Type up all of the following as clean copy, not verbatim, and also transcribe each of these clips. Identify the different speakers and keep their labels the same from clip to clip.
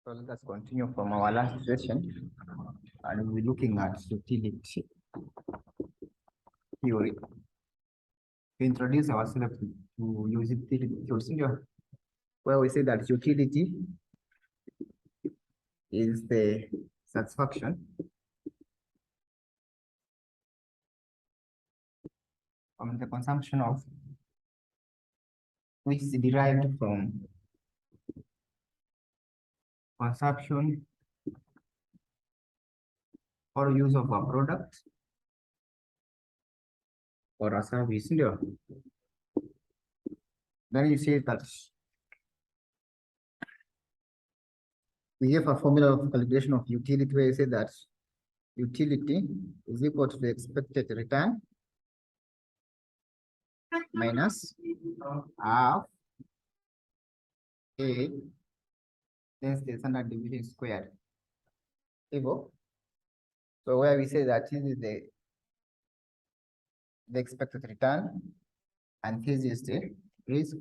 Speaker 1: So let us continue from our last session, and we'll be looking at utility theory. To introduce ourselves to utility theory, where we say that utility is the satisfaction from the consumption of which is derived from consumption or use of a product or a service. Then you see that we have a formula of calculation of utility where you say that utility is equal to the expected return minus half A times the standard deviation squared. So where we say that this is the expected return and this is the risk.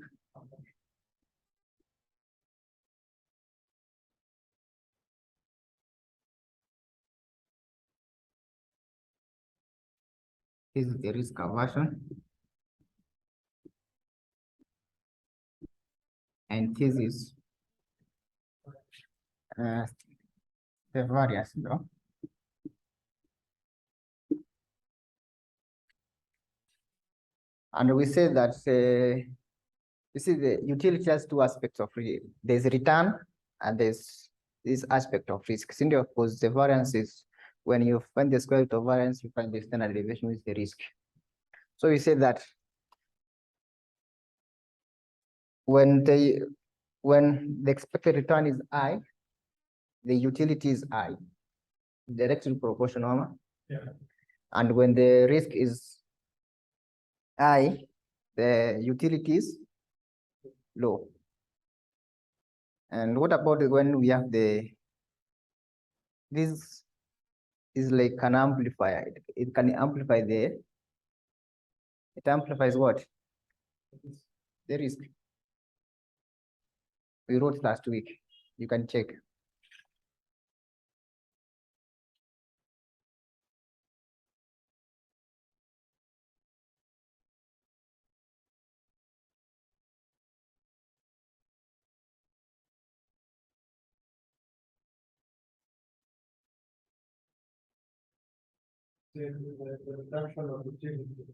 Speaker 1: This is the risk aversion. And this is the variance, And we say that you see the utility has two aspects of risk. There's return and there's this aspect of risk. Because the variance is when you find the square root of variance, you find the standard deviation with the risk. So we say that when the expected return is I, the utility is I, directly proportional. Yeah. And when the risk is I, the utility is low. And what about when we have this is like an amplifier. It can amplify it amplifies what? The risk. We wrote last week. You can check.
Speaker 2: The reduction of utility.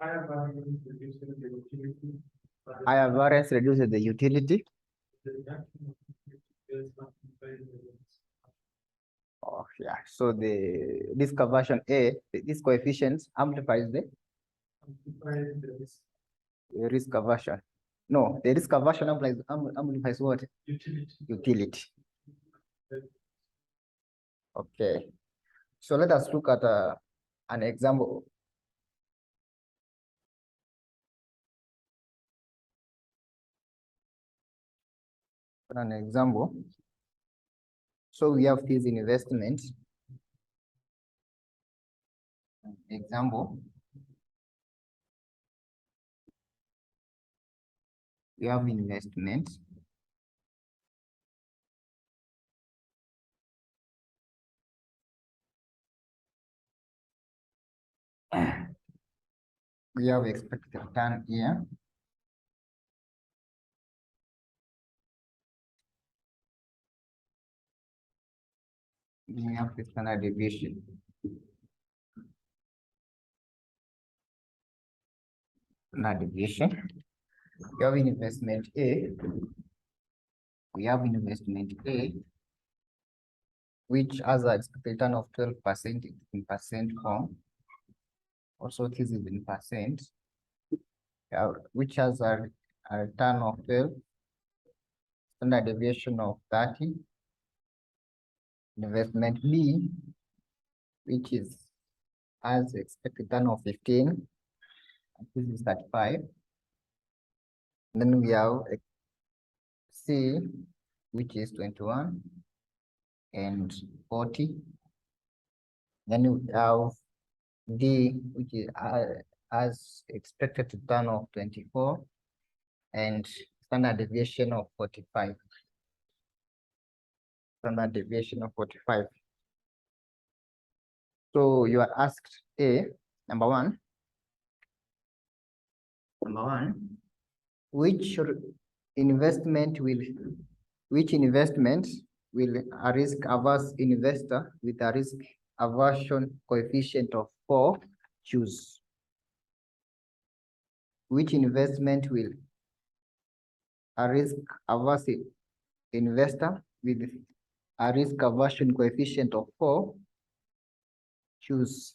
Speaker 2: Higher variance reduces the utility.
Speaker 1: Higher variance reduces the utility. Oh yeah. So the risk aversion A, this coefficient amplifies the risk aversion. No, the risk aversion amplifies what? Utility. Okay. So let us look at an example. An example. So we have this investment. Example. We have investment. We have expected return here. We have the standard deviation. Standard deviation. We have investment A. We have investment A, which has an expected return of 12% in percent form. Also, this is in percent, which has a return of 12, standard deviation of 30. Investment B, which has expected return of 15, and this is 35. And then we have C, which is 21 and 40. Then we have D, which has expected return of 24 and standard deviation of 45. Standard deviation of 45. So you are asked number one, which investment will a risk averse investor with a risk aversion coefficient of 4 choose? Which investment will a risk averse investor with a risk aversion coefficient of 4 choose?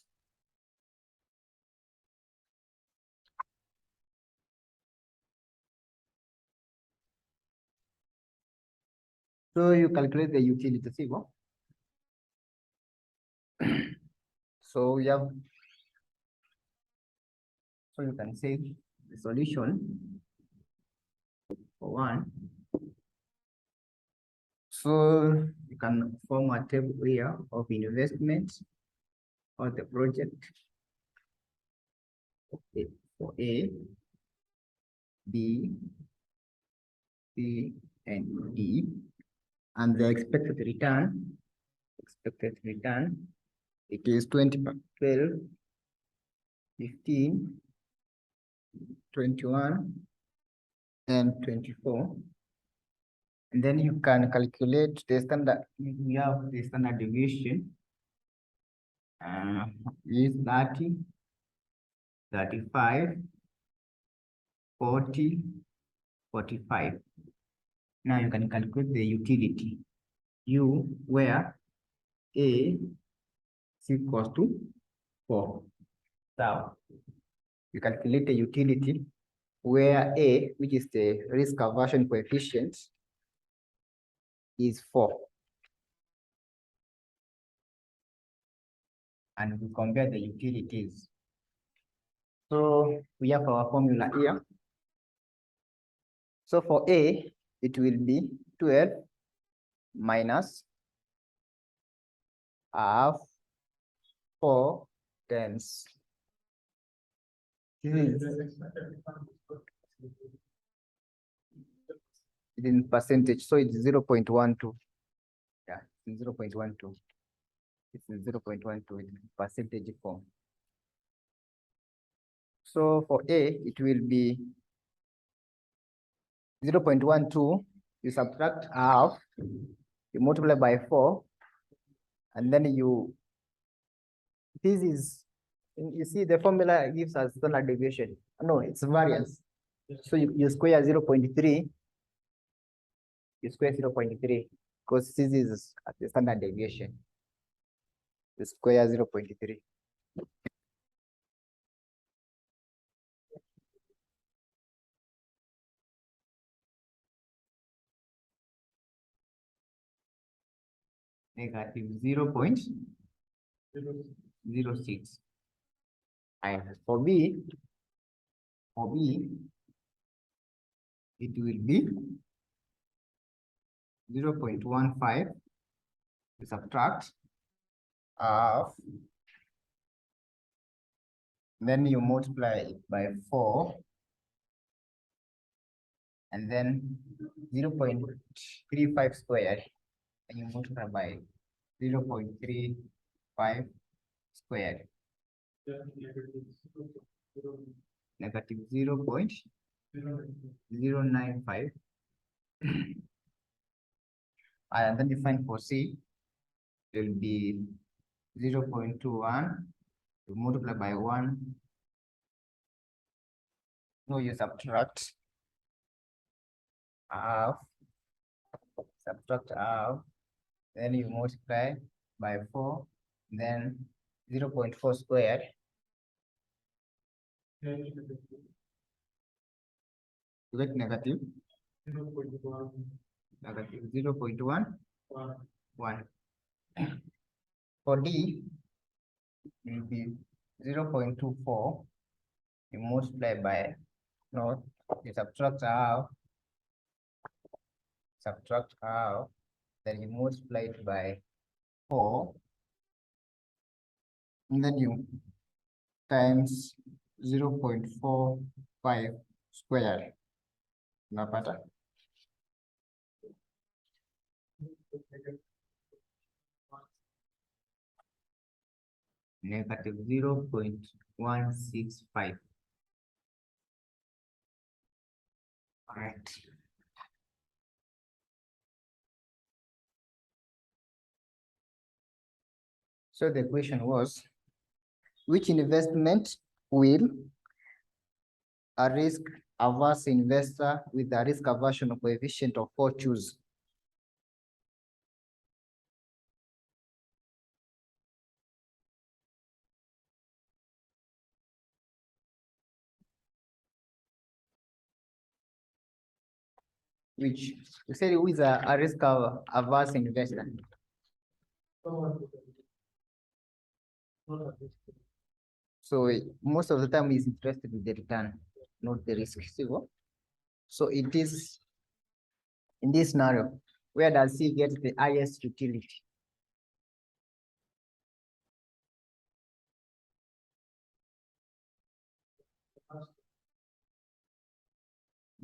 Speaker 1: So you calculate the utility figure. So you can say the solution for one. So you can form a table here of investments or the project for A, B, C, and D, and the expected return, it is 20, 12, 15, 21, and 24. And then you can calculate the standard, we have the standard deviation, is 30, 35, 40, 45. Now you can calculate the utility. U where A is equals to 4. So you calculate the utility where A, which is the risk aversion coefficient, is 4. And we compare the utilities. So we have our formula here. So for A, it will be 12 minus half 4 tenths. This is in percentage, so it's 0.12. Yeah, 0.12. It's 0.12 in percentage form. So for A, it will be 0.12. You subtract half, you multiply by 4, and then you see the formula gives us standard deviation. No, it's variance. So you square 0.3. You square 0.3 because this is at the standard deviation. You square 0.3. Negative 0.06. And for B, it will be 0.15. You subtract half, then you multiply it by 4, and then 0.35 squared, and you multiply by 0.35 squared. Negative 0.095. And then you find for C, it will be 0.21. You multiply by 1. No, you subtract half, then you multiply by 4, then 0.4 squared. You get negative 0.1. For D, it will be 0.24. You multiply by, no, you subtract half, then you multiply it by 4, and then you times 0.45 squared. Unapata? Negative 0.165. All right. So the question was, which investment will a risk averse investor with a risk aversion coefficient of 4 choose? Which you said who is a risk averse investor? So most of the time he's interested with the return, not the risk. See what? So it is in this scenario, where does he get the highest utility?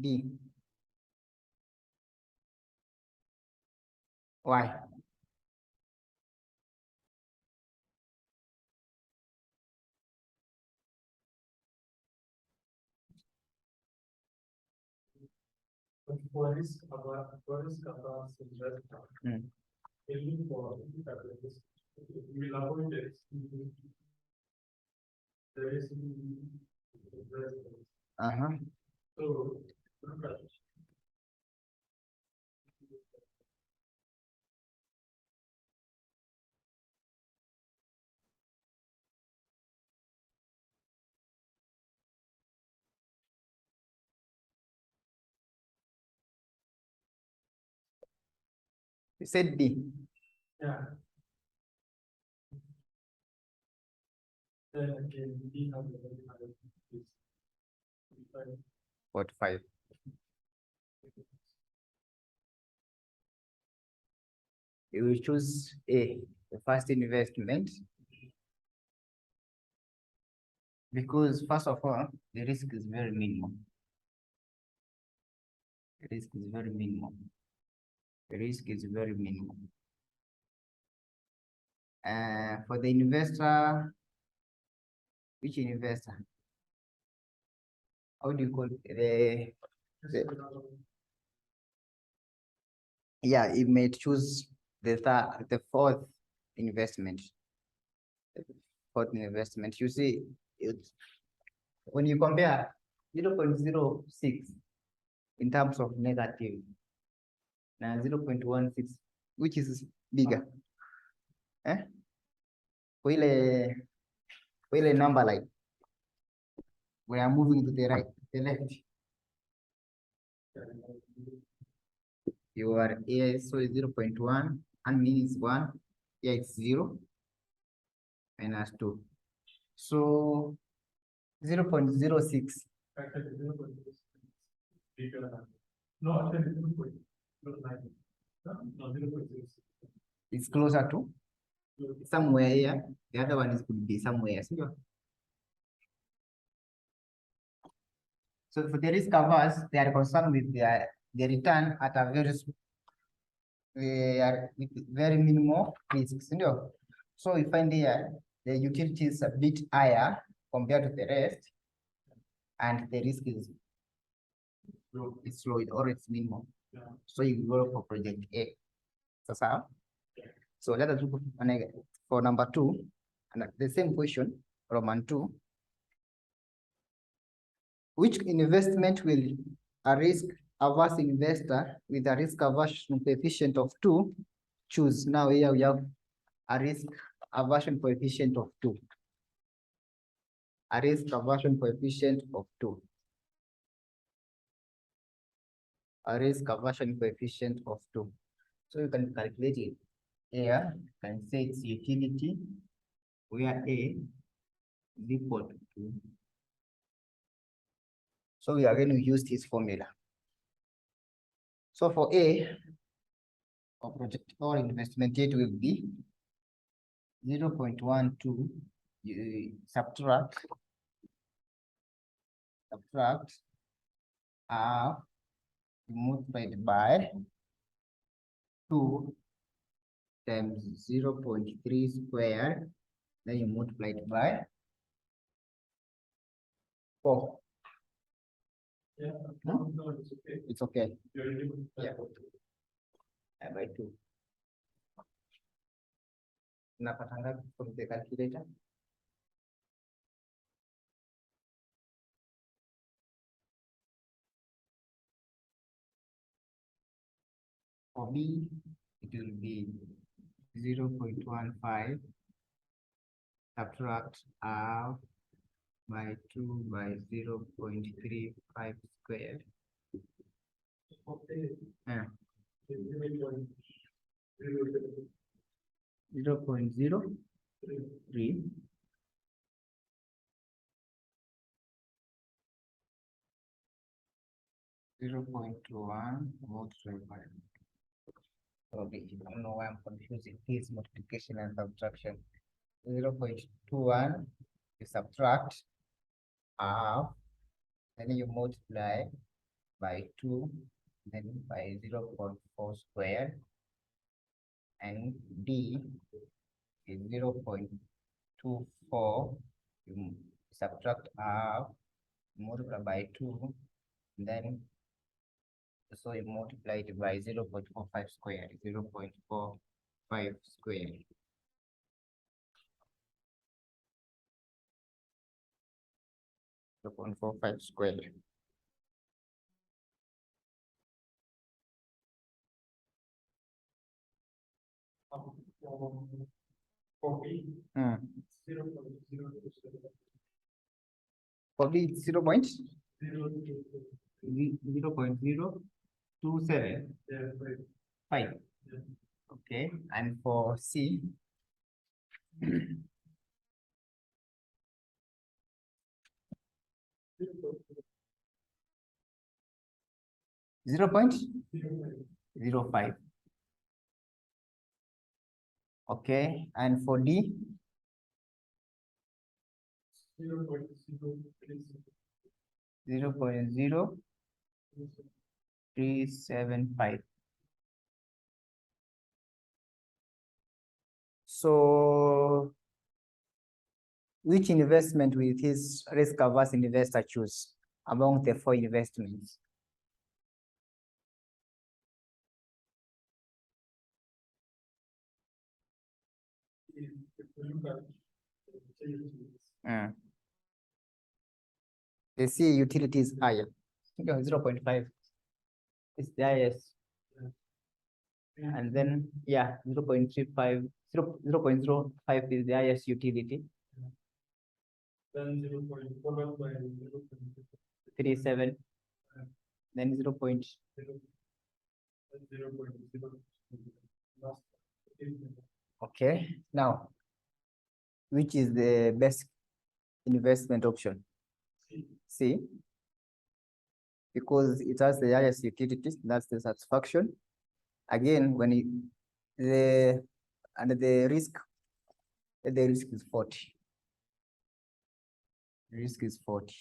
Speaker 1: D. Why?
Speaker 2: For risk averse investor, aiming for risk, we will avoid it. There is investment. So look at it.
Speaker 1: You said D.
Speaker 2: Yeah. Then again, we have the very high risk.
Speaker 1: 45. You will choose A, the first investment, because first of all, the risk is very minimal. The risk is very minimal. The risk is very minimal. For the investor, which investor? How do you call it? Yeah, it may choose the fourth investment. Fourth investment. You see, when you compare 0.06 in terms of negative, now 0.16, which is bigger? For ile number line, we are moving to the right, the left. Your A so is 0.1 and means 1. Yeah, it's 0 minus 2. So 0.06.
Speaker 2: Actually, 0.06 bigger than. No, actually 0.09. No, 0.06.
Speaker 1: It's closer to somewhere here. The other one is could be somewhere. So for the risk averse, they are concerned with the return at a very minimal risks. So we find here the utility is a bit higher compared to the rest, and the risk is low, or it's minimal.
Speaker 2: Yeah.
Speaker 1: So you go for project A. So let us look for number 2, and the same question, Roman 2. Which investment will a risk averse investor with a risk aversion coefficient of 2 choose? Now here we have a risk aversion coefficient of 2. A risk aversion coefficient of 2. A risk aversion coefficient of 2. So you can calculate it. Here, you can say it's utility where A is equal to 2. So we are going to use this formula. So for A, or project or investment, it will be 0.12. You subtract half multiplied by 2 times 0.3 squared, then you multiply it by 4.
Speaker 2: Yeah, no, it's okay.
Speaker 1: It's okay.
Speaker 2: You're able to-
Speaker 1: Yeah. By 2. Napata ngapi from the calculator? For B, it will be 0.15 subtract half by 2 by 0.35 squared.
Speaker 2: Okay.
Speaker 1: Yeah.
Speaker 2: 0.03.
Speaker 1: 0.03 0.1 multiplied by. Okay, I don't know why I'm confusing this multiplication and subtraction. 0.21 you subtract half, then you multiply by 2, then by 0.4 squared, and D is 0.24. You subtract half, multiply by 2, then so you multiply it by 0.45 squared, 0.45 squared. 0.45 squared.
Speaker 2: For B, 0.027.
Speaker 1: For B, it's 0.027.
Speaker 2: 0.027. Yeah, right.
Speaker 1: 5.
Speaker 2: Yeah.
Speaker 1: Okay, and for C, 0.05. Okay, and for D, 0.0375. So, which investment will his risk-averse investor choose among the 4 investments?
Speaker 2: If we look at the utilities,
Speaker 1: The C utility is higher. 0.5 is the highest. And then, yeah, 0.35, 0.05 is the highest utility.
Speaker 2: then 0.4 by 0.37.
Speaker 1: 37. Then 0.0.
Speaker 2: 0.0.
Speaker 1: Okay, now, which is the best investment option? C. Because it has the highest utilities, that's the satisfaction. Again, when it, the risk is 40. The risk is 40.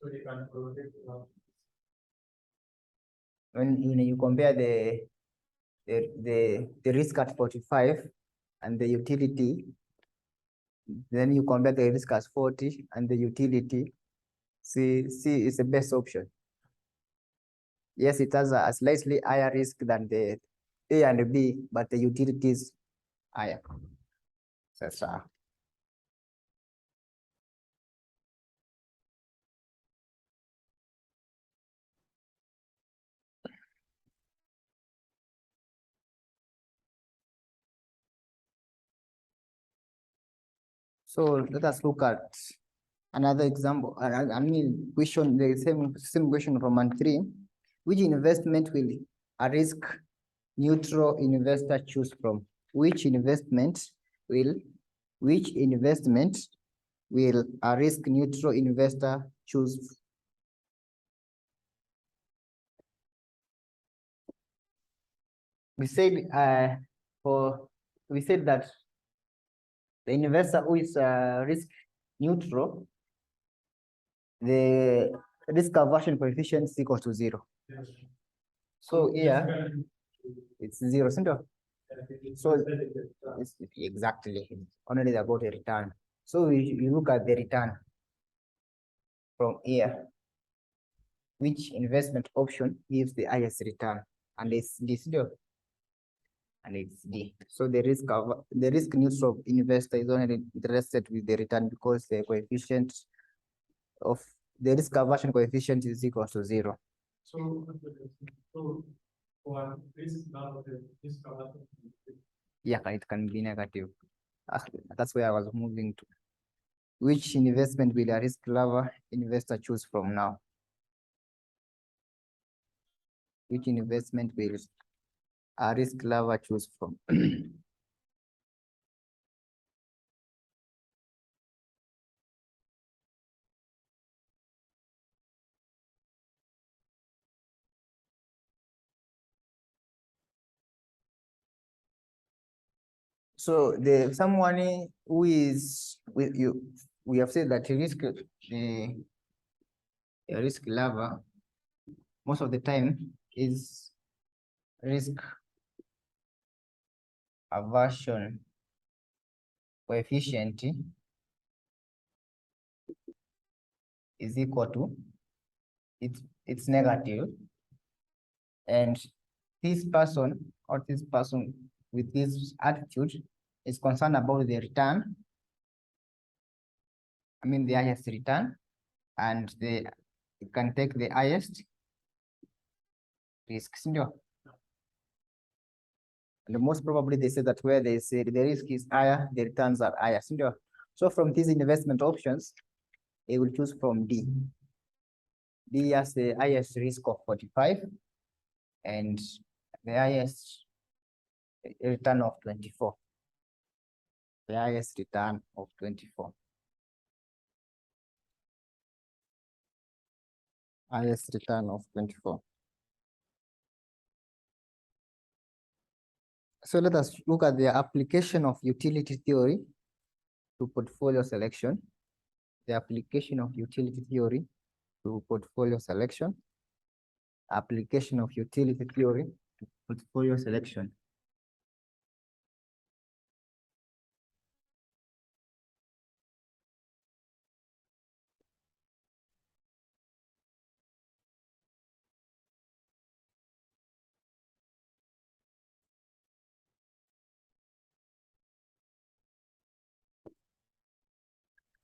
Speaker 2: So you can protect.
Speaker 1: When you compare the risk at 45 and the utility, then you compare the risk as 40 and the utility, C is the best option. Yes, it has a slightly higher risk than the A and B, but the utility is higher. That's So let us look at another example. I mean, question, the same question from month 3. Which investment will a risk neutral investor choose from? Which investment will a risk neutral investor choose? We said that the investor who is risk neutral, the risk aversion coefficient is equal to 0.
Speaker 2: Yes.
Speaker 1: So here it's zero, isn't it? So it's exactly only about a return. So you look at the return from here. Which investment option gives the highest return? And it's this, and it's D. So the risk neutral investor is only interested with the return because the coefficient of the risk aversion coefficient is equal to 0.
Speaker 2: So for risk now, the risk aversion.
Speaker 1: Yeah, it can be negative. That's where I was moving to. Which investment will a risk lover investor choose from now? Which investment will a risk lover choose from? So the someone who is with you, we have said that a risk lover most of the time is risk aversion coefficient is equal to it's negative, and this person or this person with this attitude is concerned about the return. I mean the highest return, and they can take the highest risk. And most probably they say that where they say the risk is higher, the returns are higher. So from these investment options, they will choose from D. D has the highest risk of 45 and the highest return of 24. The highest return of 24. Highest return of 24. So let us look at the application of utility theory to portfolio selection. The application of utility theory to portfolio selection. Application of utility theory to portfolio selection.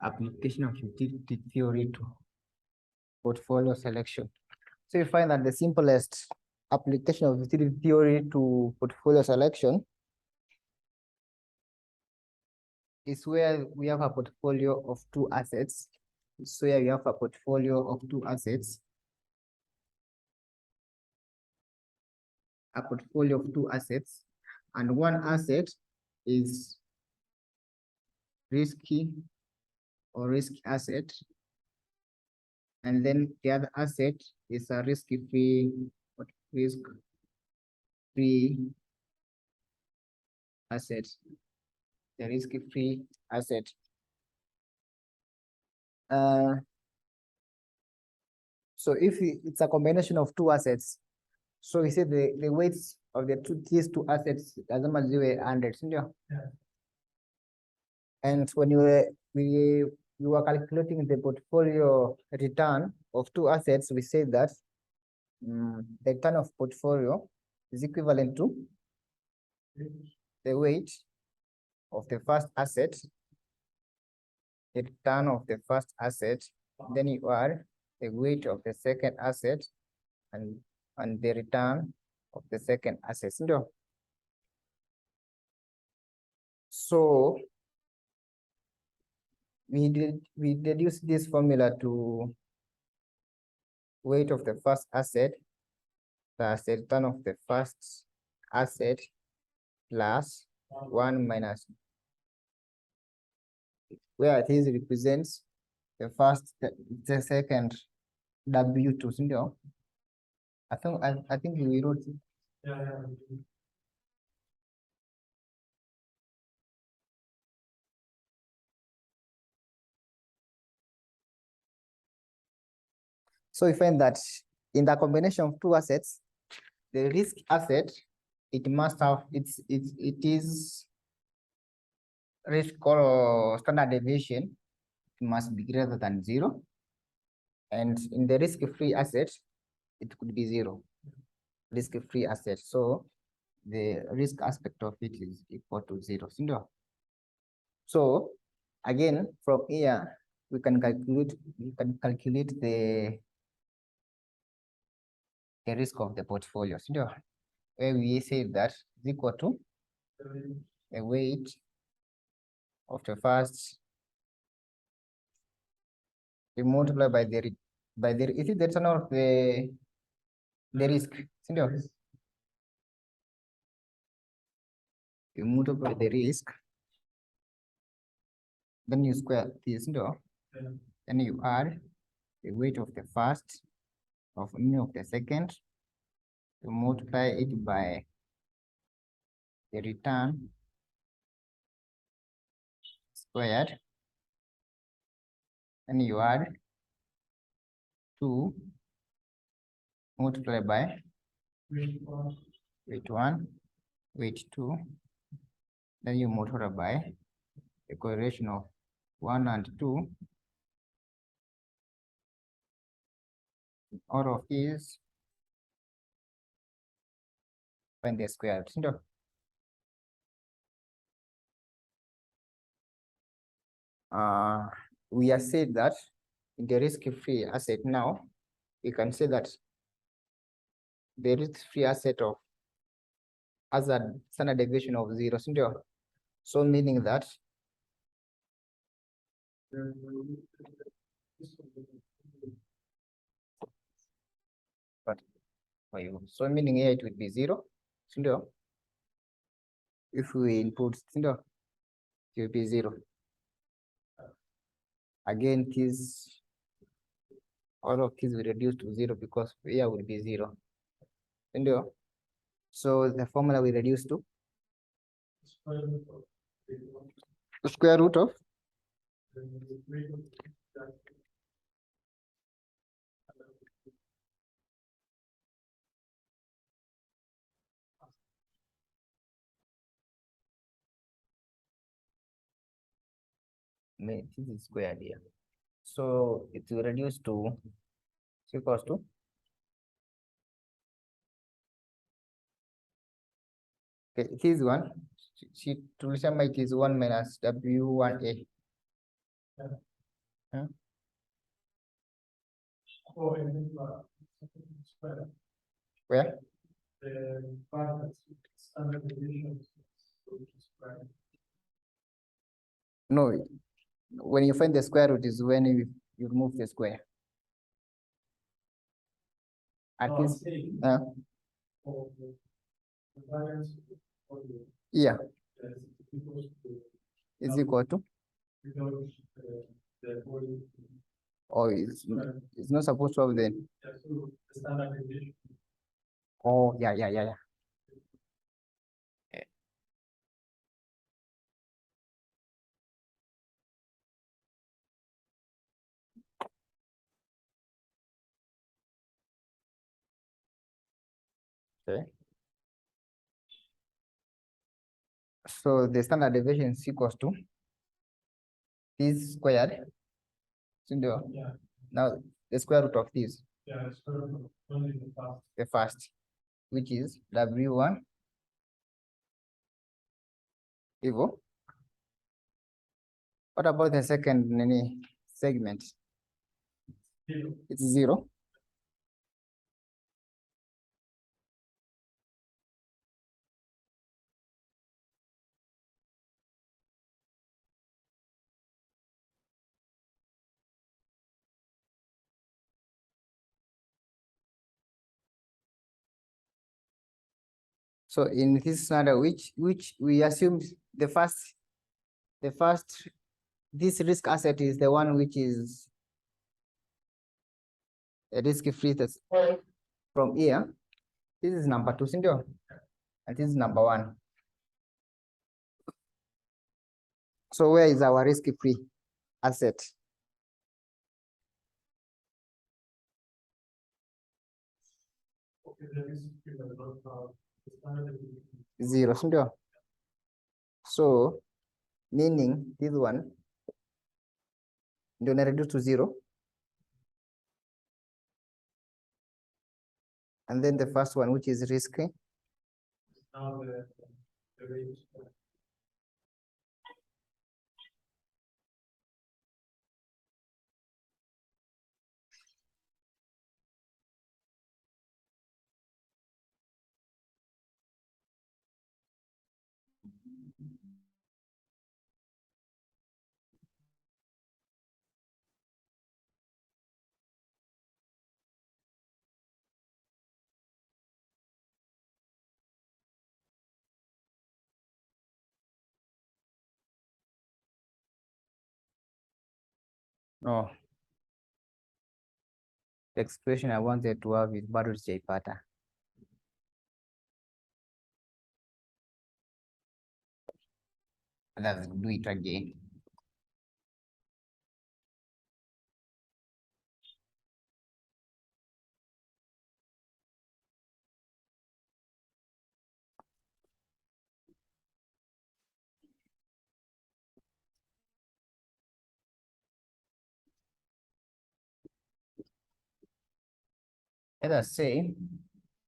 Speaker 1: Application of utility theory to portfolio selection. So you find that the simplest application of utility theory to portfolio selection is where we have a portfolio of two assets. So here we have a portfolio of two assets. A portfolio of two assets, and one asset is risky or risk asset, and then the other asset is a risk-free asset. The risk-free asset. So if it's a combination of two assets, so we say the weights of these two assets doesn't much 100. Yeah. And when we were calculating the portfolio return of two assets, we say that the return of portfolio is equivalent to the weight of the first asset, the return of the first asset, then you add the weight of the second asset and the return of the second asset. So we deduce this formula to weight of the first asset plus the return of the first asset plus 1 minus, where this represents the first, the second W2. I think we wrote it.
Speaker 2: Yeah.
Speaker 1: So we find that in the combination of two assets, the risk asset, it must have, it is risk or standard deviation, it must be greater than 0. And in the risk-free asset, it could be 0, risk-free asset. So the risk aspect of it is equal to 0. So again, from here, we can calculate the risk of the portfolio. Where we say that is equal to the weight of the first, we multiply by the is it the return of the risk? You multiply the risk, then you square this, then you add the weight of the first of the second, you multiply it by the return squared, and you add 2 multiplied by weight 1, weight 2, then you multiply by the correlation of 1 and 2. All of these find the square root. We have said that in the risk-free asset now, we can say that the risk-free asset of has a standard deviation of 0. So meaning that so meaning here it would be 0. If we input it will be 0. Again, all of these will reduce to 0 because here would be 0. So the formula we reduce to the square root of this is squared here. So it will reduce to equals to it is 1. To remember it is 1 minus W1A. Where? No, when you find the square root is when you remove the square. At least, yeah, is equal to, or it's not supposed to have then. Oh, yeah. Okay. So the standard deviation is equals to this squared. Now the square root of this. The first, which is W1 equal. What about the second segment? It's 0. So in this scenario, which we assume the first, this risk asset is the one which is a risk-free from here. This is number 2, and this is number 1. So where is our risk-free asset?
Speaker 2: Okay, there is the standard deviation.
Speaker 1: 0, si ndio? So meaning this one ndio na reduce to 0, and then the first one, which is risky,
Speaker 2: Now the range.
Speaker 1: no, the expression I wanted to have is bado sijaipata. Let's do it again. Let us say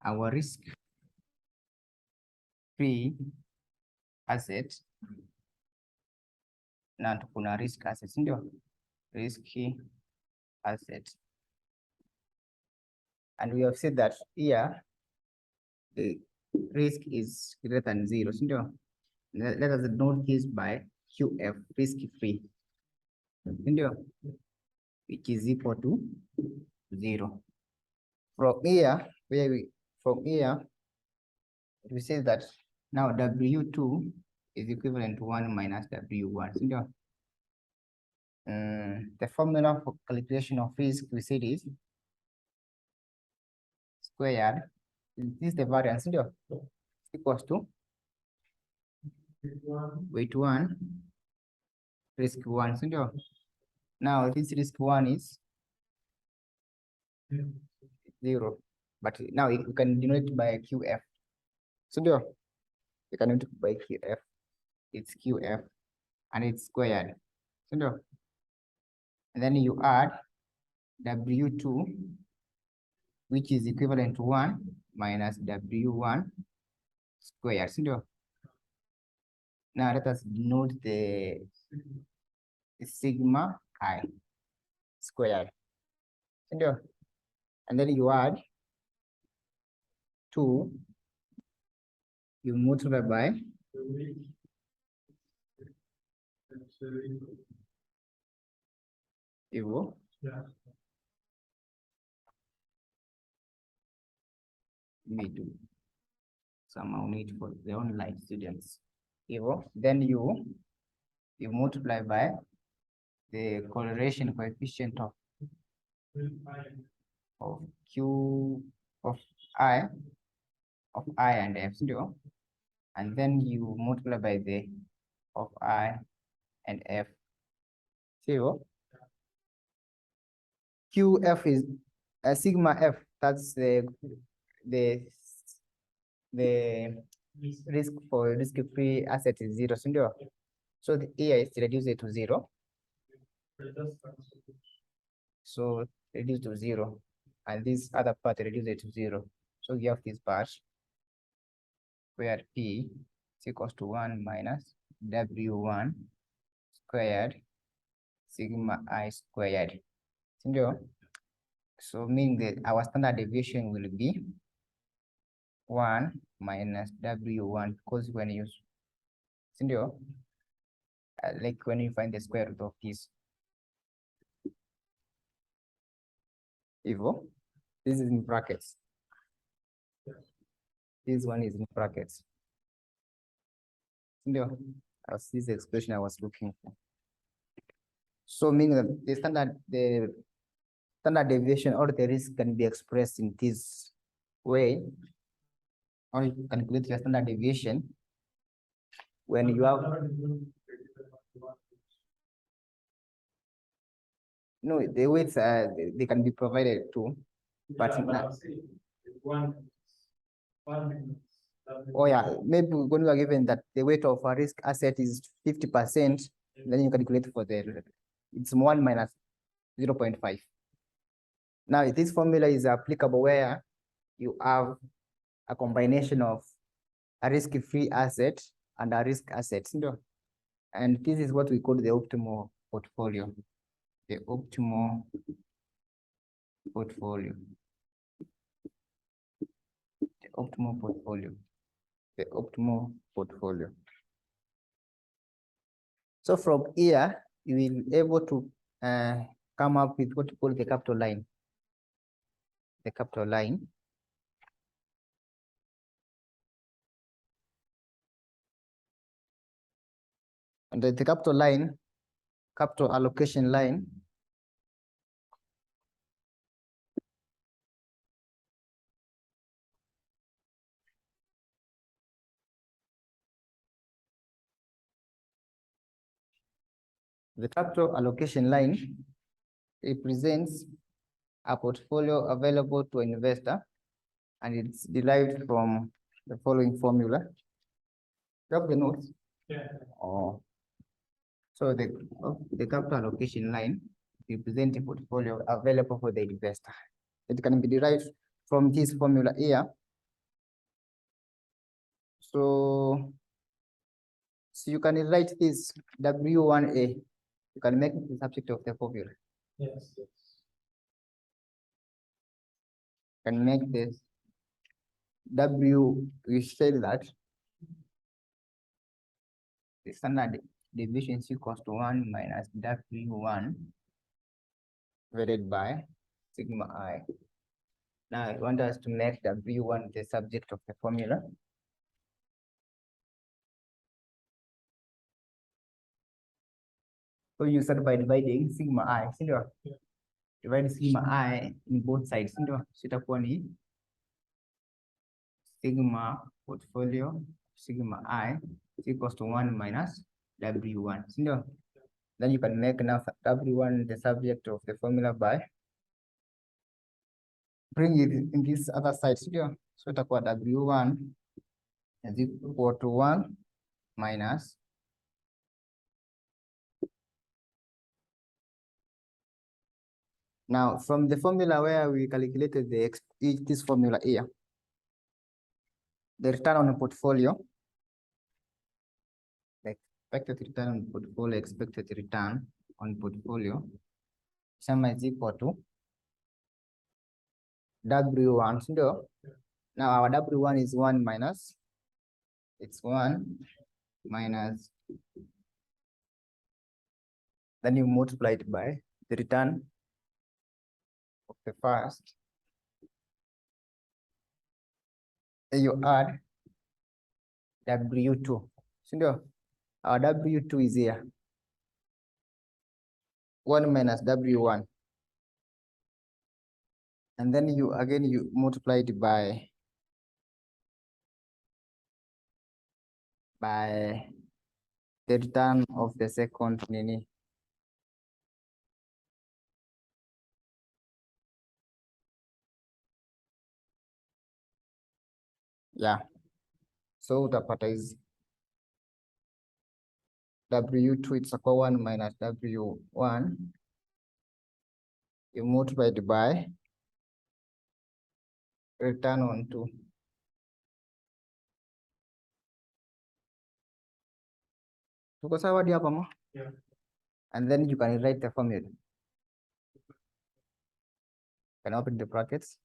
Speaker 1: our risk-free asset, na kuna risk assets, ndio risky asset, and we have said that here the risk is greater than 0, si ndio? Let us note this by QF, risk-free, si ndio? Which is equal to 0. From here, we say that now W2 is equivalent to 1 minus W1, si ndio? The formula for calculation of risk, we said is squared. This is the variance, si ndio? Equals to weight 1, risk 1, si ndio? Now this risk 1 is 0, but now we can denote by QF. So you can denote by QF. It's QF and it's squared. So and then you add W2, which is equivalent to 1 minus W1 squared. So now let us denote the sigma I squared. So and then you add 2, you multiply by equal.
Speaker 2: Yeah.
Speaker 1: Me do somehow need for the online students. Equal. Then you multiply by the correlation coefficient of Q of I and F, and then you multiply by the of I and F. So QF is a sigma F. That's the risk for risk-free asset is 0, so the here is reduced to 0. So reduce to 0, and this other part reduce to 0. So you have this part where P is equals to 1 minus W1 squared sigma I squared. So meaning that our standard deviation will be 1 minus W1, because when you like when you find the square root of this, this is in brackets. This one is in brackets. That's this expression I was looking for. So meaning that the standard deviation or the risk can be expressed in this way, or you can calculate your standard deviation when you have no, the weights they can be provided too, but
Speaker 2: 1 minus.
Speaker 1: Oh yeah, maybe we're going to be given that the weight of a risk asset is 50%, then you calculate for the, it's 1 minus 0.5. Now, this formula is applicable where you have a combination of a risk-free asset and a risk asset. And this is what we call the optimal portfolio. The optimal portfolio. The optimal portfolio. The optimal portfolio. So from here, you will be able to come up with what we call the capital line. The capital line. And the capital line, capital allocation line, the capital allocation line represents a portfolio available to an investor, and it's derived from the following formula. You have the notes?
Speaker 2: Yeah.
Speaker 1: Oh. So the capital allocation line represents a portfolio available for the investor. It can be derived from this formula here. So you can write this W1A. You can make it the subject of the formula.
Speaker 2: Yes, yes.
Speaker 1: Can make this W, we said that the standard deviation is equals to 1 minus W1 divided by sigma I. Now I want us to make W1 the subject of the formula. So you start by dividing sigma I, sindio?
Speaker 2: Yeah.
Speaker 1: Divide sigma I in both sides, sindio? So itakuwa ni sigma portfolio sigma I is equals to 1 minus W1, sindio? Then you can make now W1 the subject of the formula by bring it in this other side, sindio? So itakuwa W1 is equal to 1 minus now from the formula where we calculated this formula here, the return on the portfolio, the expected return on portfolio, expected return on portfolio, sum is equal to W1. So now our W1 is 1 minus, it's 1 minus, then you multiply it by the return of the first. Then you add W2. So our W2 is here. 1 minus W1. And then you multiply it by the return of the second nini. Yeah. So the part is W2, it's equal 1 minus W1. You multiply it by return on 2. Tuko sawa hadi hapa ma?
Speaker 2: Yeah.
Speaker 1: And then you can write the formula. Can open the brackets.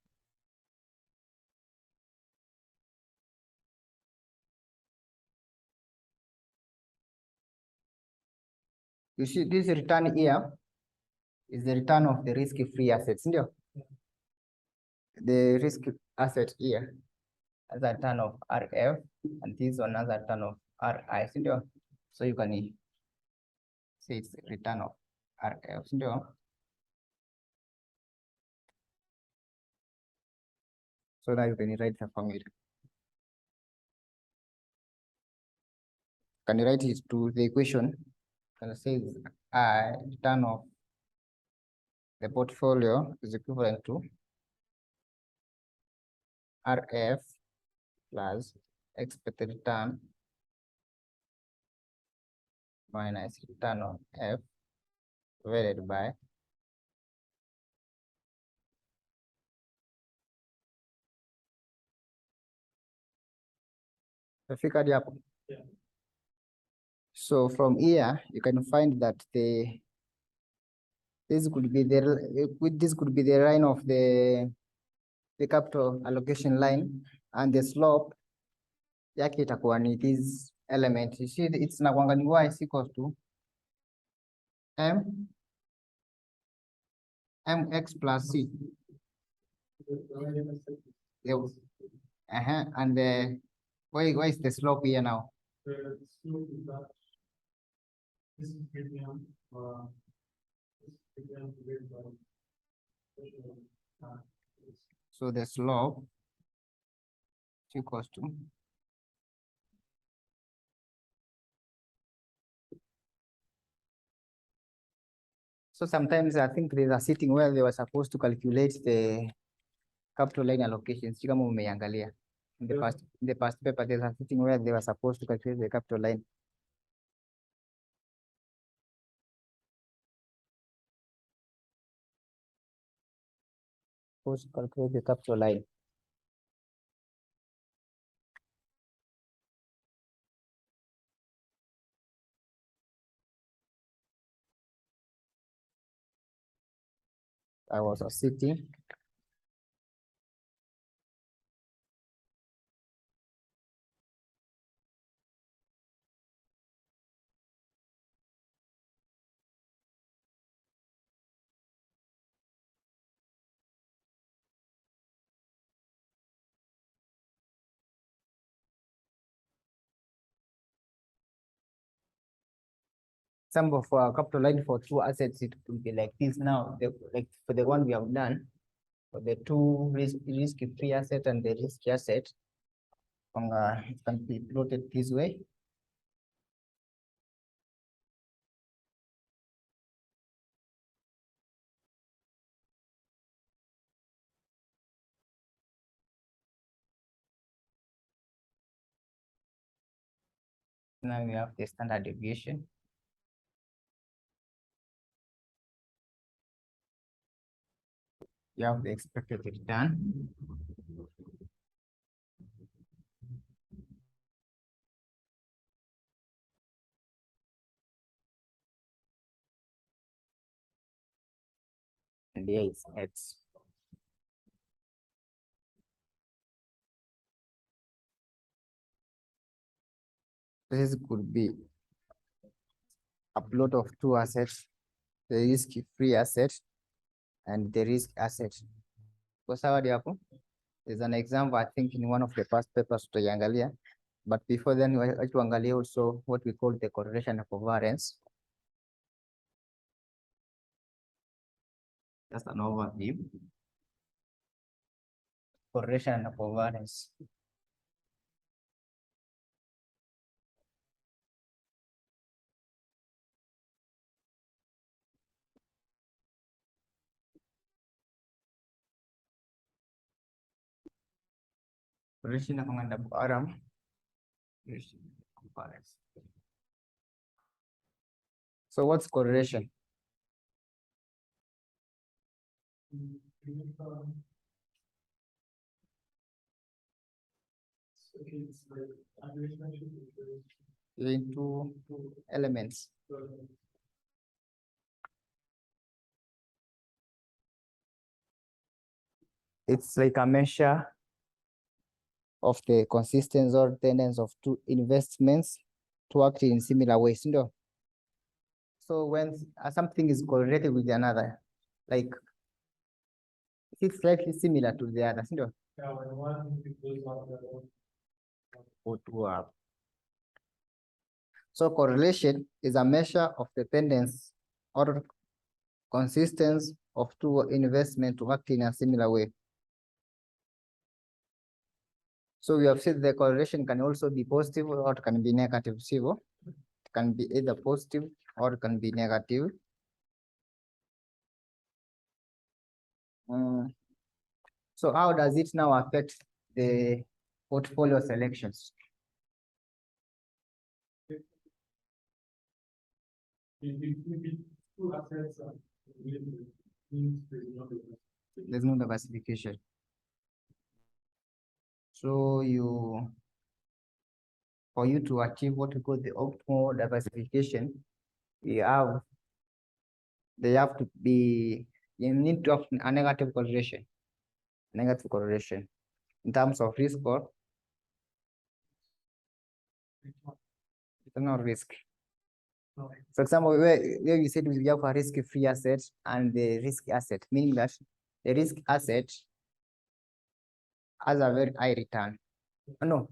Speaker 1: You see this return here is the return of the risk-free assets. The risk asset here as a return of RF, and this one as a return of RI. So you can say it's return of RF. So now you can write the formula. Can you write it to the equation? Can say I return of the portfolio is equivalent to RF plus expected return minus return on F divided by figured hapo.
Speaker 2: Yeah.
Speaker 1: So from here you can find that this could be the line of the capital allocation line, and the slope yake itakuwa ni this element. You see it's nakwanga ni y is equals to mx plus c. Yeah. And why is the slope here now?
Speaker 2: The slope is that this is medium, this is medium divided by
Speaker 1: So the slope is equals to so sometimes I think there's a sitting where they were supposed to calculate the capital line allocations. Sijui kama umeiangalia. In the past paper, there's a sitting where they were supposed to calculate the capital line. Supposed to calculate the capital line. I was sitting. Some of our capital line for two assets, it will be like this now. Like for the one we have done, for the two risk-free asset and the risky asset, it can be plotted this way. Now we have the standard deviation. You have the expected return. And here is X. This could be a plot of two assets, the risk-free asset and the risk asset. Kwa sawa hapo? There's an example, I think, in one of the past papers tutaiangalia. But before then, we have to angalia also what we call the correlation of covariance. That's an overview. Correlation of covariance. Correlation of covariance. So what's correlation?
Speaker 2: it's like aggregation
Speaker 1: Into elements. It's like a measure of the consistency or tendency of two investments to act in similar ways. No? So when something is correlated with another, like it's slightly similar to the other. No?
Speaker 2: Yeah, when one goes up the
Speaker 1: other. So correlation is a measure of the tendency or consistency of two investments to act in a similar way. So we have said the correlation can also be positive or it can be negative. It can be either positive or it can be negative. So how does it now affect the portfolio selections.
Speaker 2: If two assets are related, means
Speaker 1: There's no diversification. So for you to achieve what we call the optimal diversification, they have to be, you need to have a negative correlation in terms of risk or internal risk. For example, where you said we have a risk-free asset and the risk asset, meaning that the risk asset has a very high return. No,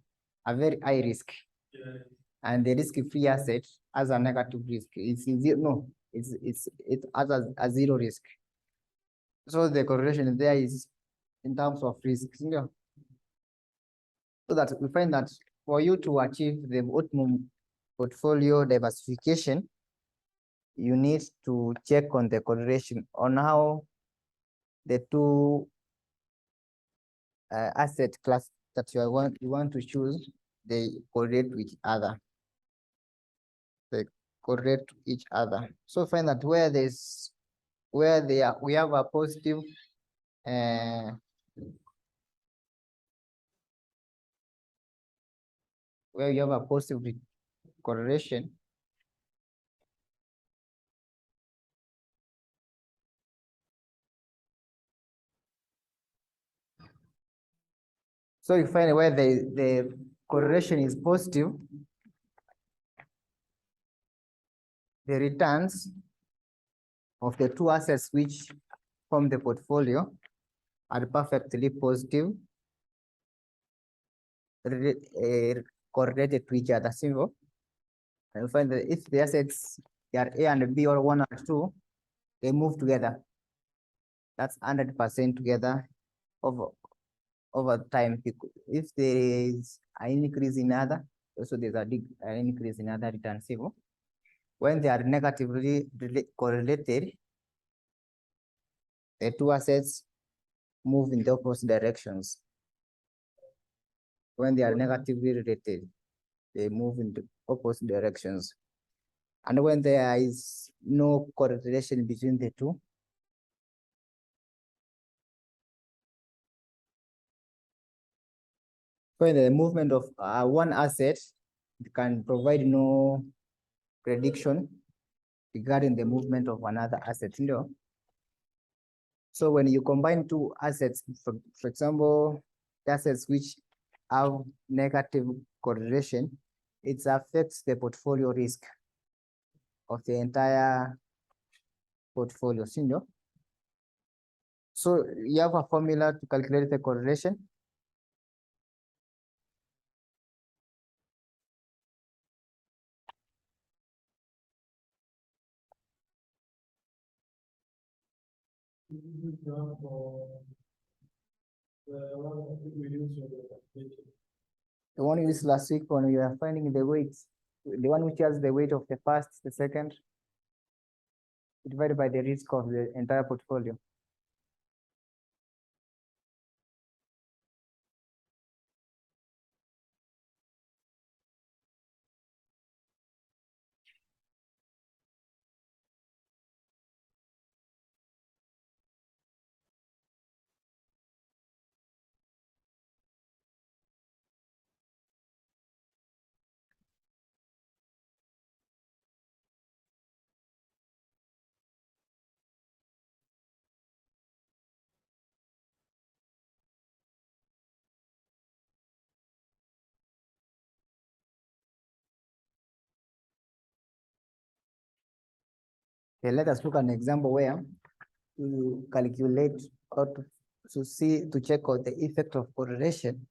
Speaker 1: a very high risk. And the risk-free asset has a negative risk. It has a zero risk. So the correlation there is in terms of risk. So that we find that for you to achieve the optimum portfolio diversification, you need to check on the correlation on how the two asset class that you want to choose, they correlate with each other. They correlate to each other. So find that we have a positive where you have a positive correlation, so you find where the correlation is positive, the returns of the two assets which form the portfolio are perfectly positive, correlated to each other, simple. And you find that if the assets they are A and B or 1 or 2, they move together. That's 100% together over time. If there is an increase in other, also there's an increase in other return, simple. When they are negatively correlated, the two assets move in the opposite directions. When they are negatively related, they move in the opposite directions. And when there is no correlation between the two, when the movement of one asset can provide no prediction regarding the movement of another asset. So when you combine two assets, for example, the assets which have negative correlation, it affects the portfolio risk of the entire portfolio. So you have a formula to calculate the correlation. The one you used last week when you are finding the weights, the one which has the weight of the first, the second, divided by the risk of the entire portfolio. Okay, let us look at an example where you calculate or to check out the effect of correlation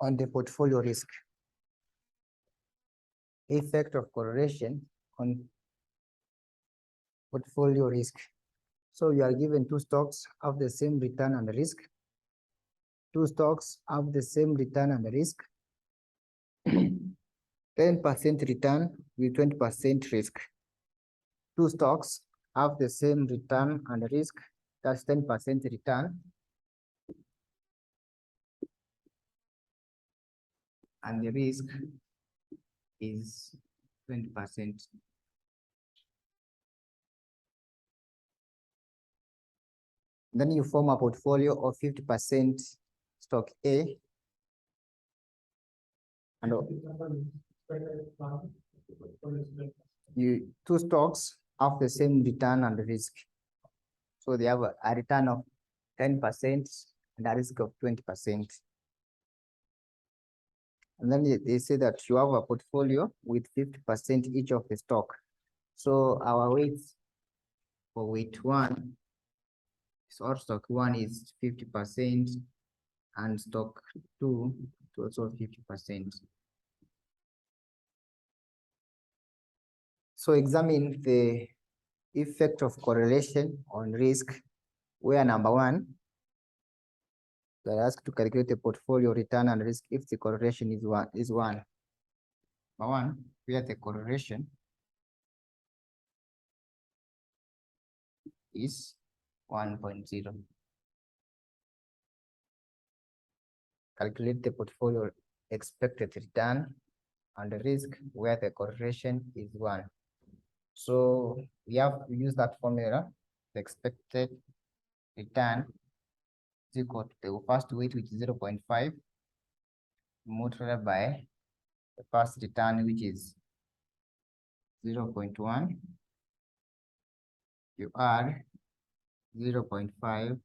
Speaker 1: on the portfolio risk. Effect of correlation on portfolio risk. So you are given two stocks of the same return and risk. Two stocks have the same return and risk. 10% return with 20% risk. Two stocks have the same return and risk, that's 10% return. and the risk is 20%. Then you form a portfolio of 50% stock A and two stocks have the same return and risk. So they have a return of 10% and a risk of 20%. And then they say that you have a portfolio with 50% each of the stock. So our weights for weight one, or stock one is 50%, and stock two is also 50%. So examine the effect of correlation on risk, where number one, we are asked to calculate the portfolio return and risk if the correlation is one. Number one, where the correlation is 1.0. Calculate the portfolio expected return and the risk where the correlation is 1. So we have to use that formula. The expected return is equal to the first weight, which is 0.5, multiplied by the first return, which is 0.1. You add 0.5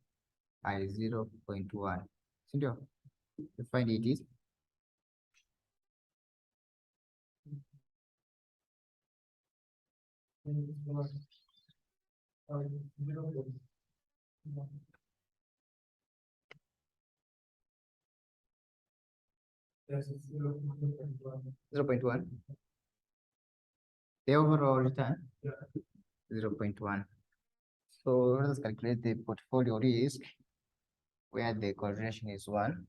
Speaker 1: by 0.1. So you find it is
Speaker 2: Yes, it's
Speaker 1: 0.1. The overall return,
Speaker 2: Yeah.
Speaker 1: 0.1. So let us calculate the portfolio risk where the correlation is 1.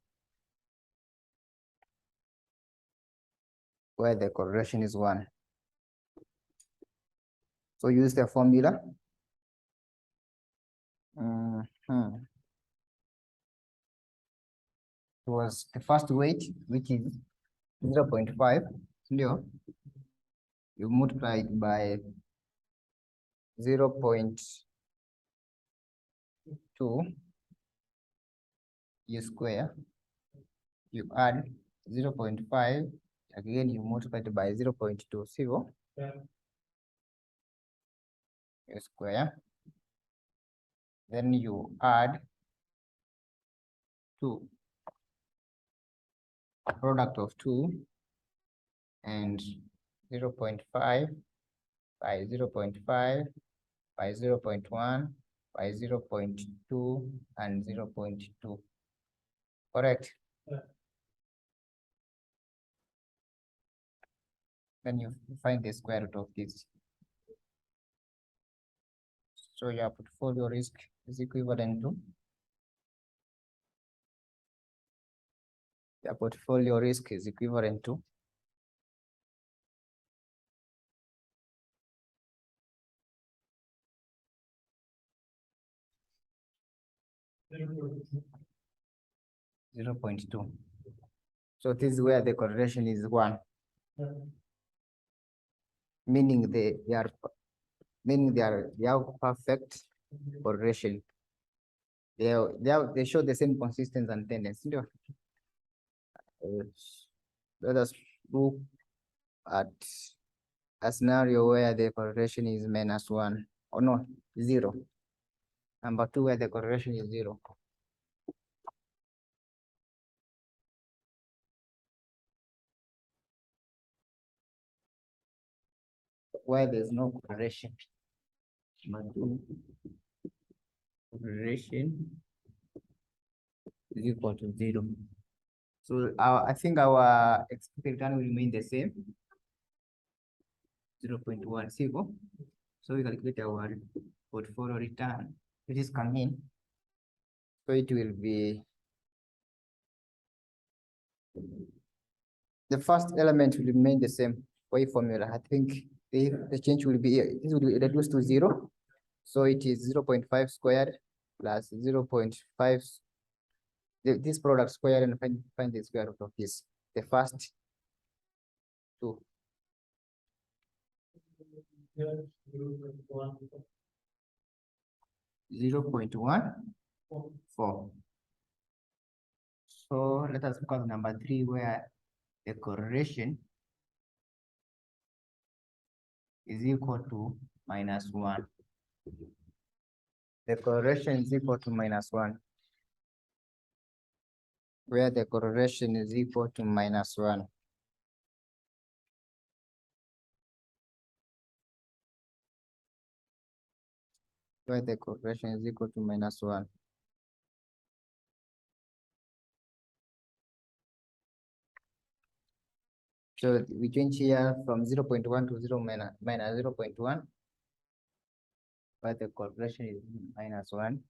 Speaker 1: Where the correlation is 1. So use the formula. It was the first weight, which is 0.5. You multiply it by 0.2, you square, you add 0.5, again you multiply it by 0.2, you square, then you add 2, a product of 2 and 0.5 by 0.5 by 0.1 by 0.2 and 0.2. Correct?
Speaker 2: Yeah.
Speaker 1: Then you find the square root of this. So your portfolio risk is equivalent to your portfolio risk is equivalent to 0.2. So this is where the correlation is 1, meaning they have perfect correlation. They show the same consistency and tendency. Let us look at a scenario where the correlation is -1 or no 0. Number 2, where the correlation is 0. Where there's no correlation. Number 2, correlation is equal to 0. So I think our expected return will remain the same, 0.1. So we calculate our portfolio return. It is coming. So it will be the first element will remain the same y formula. I think the change will be this will be reduced to 0. So it is 0.5 squared plus 0.5 this product squared, and find the square root of this. the first two.
Speaker 2: Yeah, 0.1.
Speaker 1: 0.14. So let us look at number 3, where the correlation is equal to -1. The correlation is equal to -1, where the correlation is equal to -1. Where the correlation is equal to -1. So we change here from 0.1 to 0 minus 0.1, where the correlation is -1.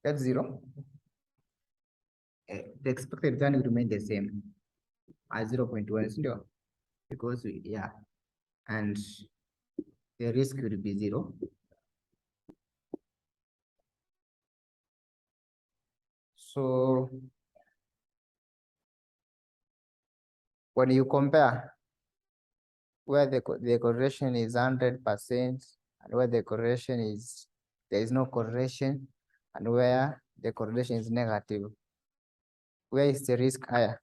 Speaker 1: That's 0. The expected return will remain the same as 0.1, isn't it? Because and the risk will be 0. So when you compare where the correlation is 100% and where the correlation is there is no correlation, and where the correlation is negative, where is the risk higher?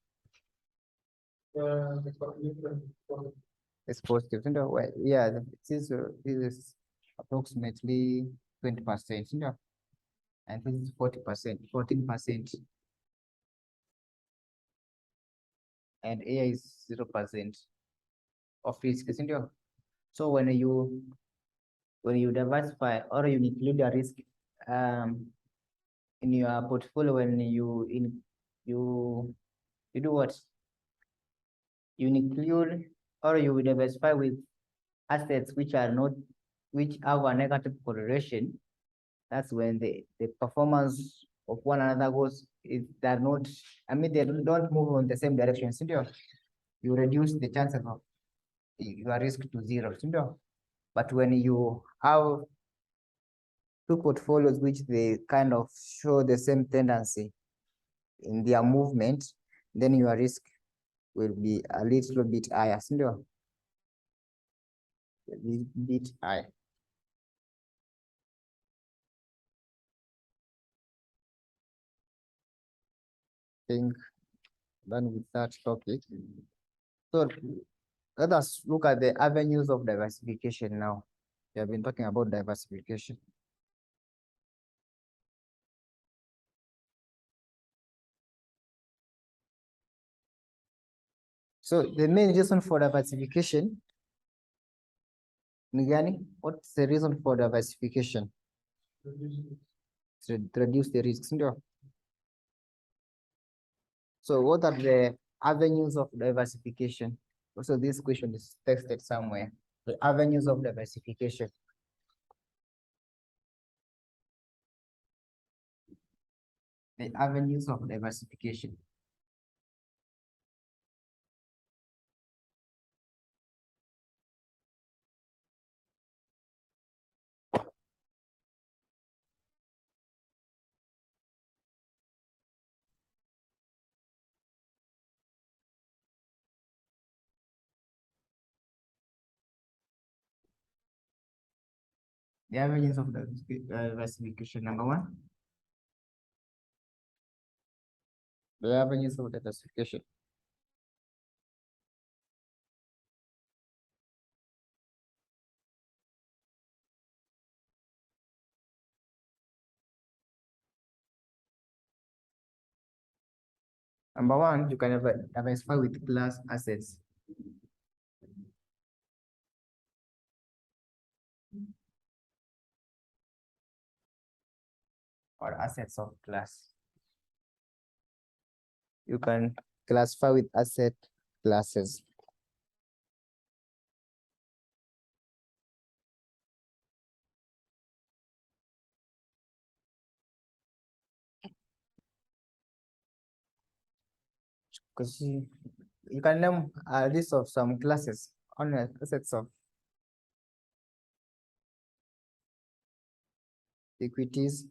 Speaker 1: It's positive, isn't it? Well, yeah, this is approximately 20%, isn't it? And this is 40%, 14%. And A is 0% of risk, isn't it? So when you diversify or you include a risk in your portfolio, when you do what? You include or you diversify with assets which have a negative correlation. That's when the performance of one another goes, they're not, I mean, they don't move in the same direction, isn't it? You reduce the chances of your risk to 0, isn't it? But when you have two portfolios which they kind of show the same tendency in their movement, then your risk will be a little bit higher, isn't it? A little bit high. I think done with that topic. So let us look at the avenues of diversification now. We have been talking about diversification. So the main reason for diversification, Nigani, what's the reason for diversification? To reduce the risks. So what are the avenues of diversification? Also, this question is texted somewhere. The avenues of diversification. The avenues of diversification. The avenues of diversification, number 1. The avenues of diversification. Number 1, you can diversify with class assets. Or assets of class. You can classify with asset classes. because you can name a list of some classes on assets of equities.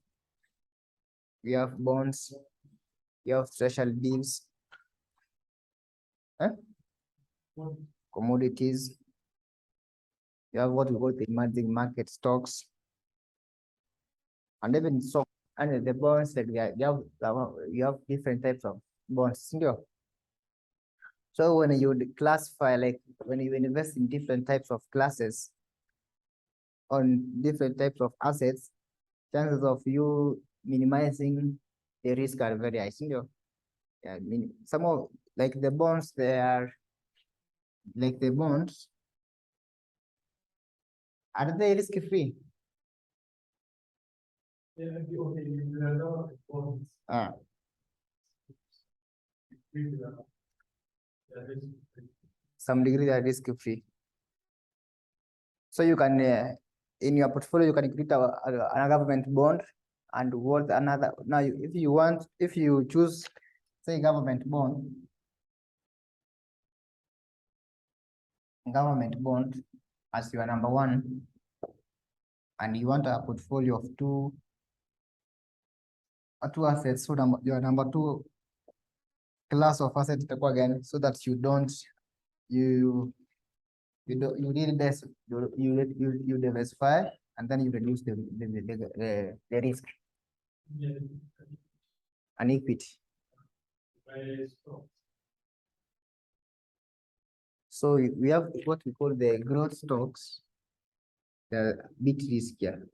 Speaker 1: We have bonds, you have treasury bills, commodities, you have what we call the emerging market stocks, and even stock and the bonds that you have different types of bonds. So when you classify, like when you invest in different types of classes on different types of assets, chances of you minimizing the risk are very high. Yeah, I mean, some of like the bonds, they are like the bonds, are they risk free?
Speaker 2: Yeah, okay, you have no bonds.
Speaker 1: Ah, some degree they are risk free. So you can in your portfolio you can create a government bond and worth another. Now, if you choose say government bond as your number one, and you want a portfolio of two assets, so your number two class of assets again, so that you don't you you need this you diversify, and then you reduce the risk and equity. So we have what we call the growth stocks. They're a bit riskier.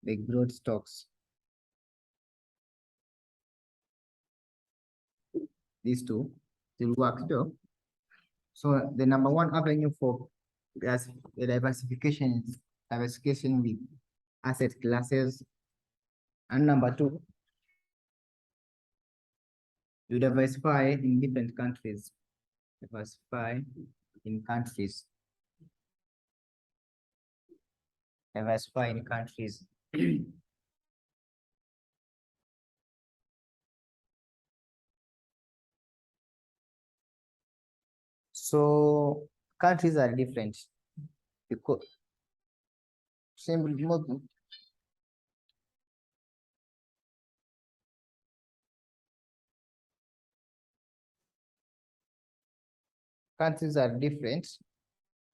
Speaker 1: The growth stocks. These two will work though. So the number one avenue for the diversification is diversification with asset classes. And number two, you diversify in different countries. Diversify in countries. Diversify in countries. So countries are different because countries are different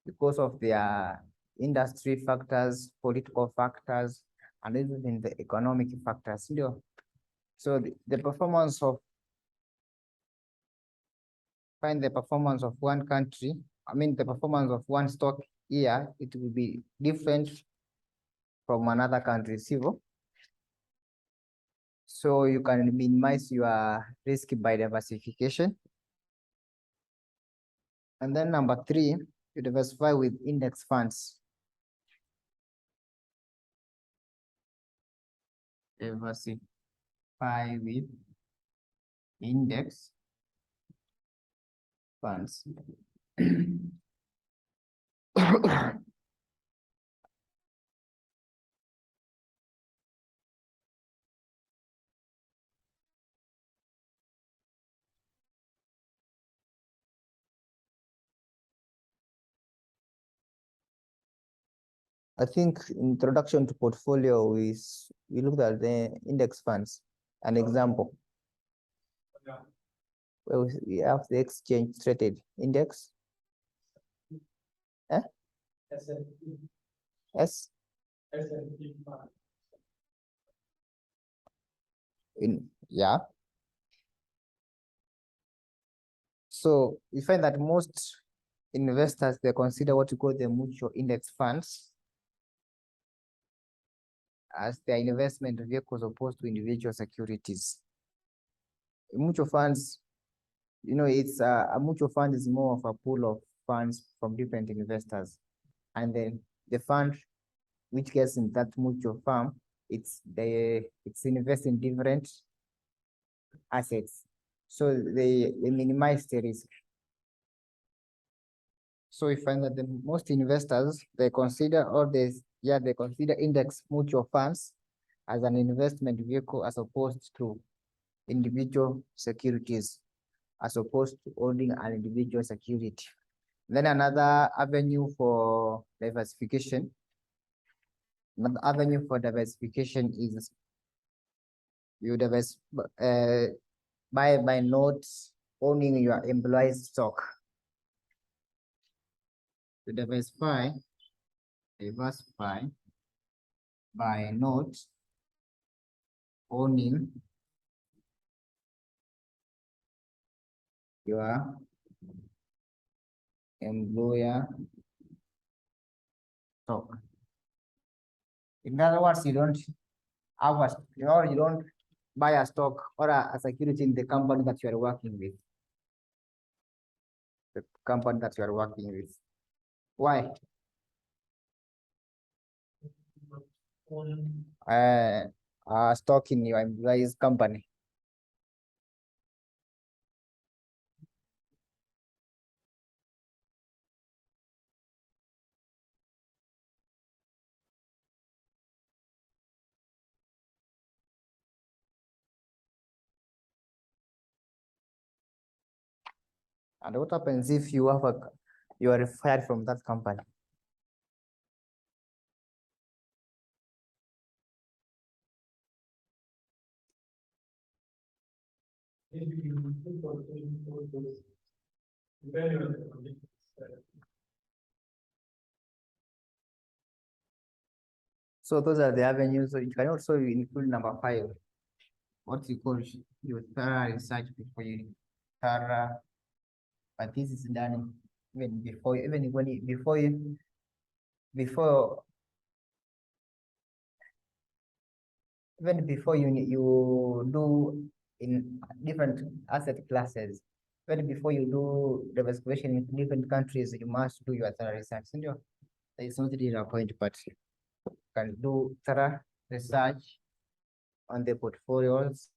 Speaker 1: because of their industry factors, political factors, and even the economic factors. So the performance of the performance of one country, the performance of one stock here, it will be different from another country. So you can minimize your risk by diversification. And then number three, you diversify with index funds. Diversify with index funds. I think introduction to portfolio is we looked at the index funds. An example. Well, we have the exchange traded index. S. Yeah. So we find that most investors, they consider what you call the mutual index funds as their investment vehicles opposed to individual securities. Mutual funds, it's a mutual fund is more of a pool of funds from different investors. And then the fund which gets in that mutual fund, it's invest in different assets. So they minimize the risk. So we find that the most investors, they consider index mutual funds as an investment vehicle as opposed to individual securities. as opposed to owning an individual security. Then another avenue for diversification. Another avenue for diversification is you buy by not owning your employees' stock. To diversify by not owning your employer stock. In other words, you don't you don't buy a stock or a security in the company that you are working with. The company that you are working with. Why? Stock in your employee's company. And what happens if you are fired from that company? So those are the avenues. So you can also include number 5, what you call your thorough research before you thorough. But this is done even before you do in different asset classes. Even before you do diversification in different countries, you must do your thorough research. It's not really a point, but you can do thorough research on the portfolios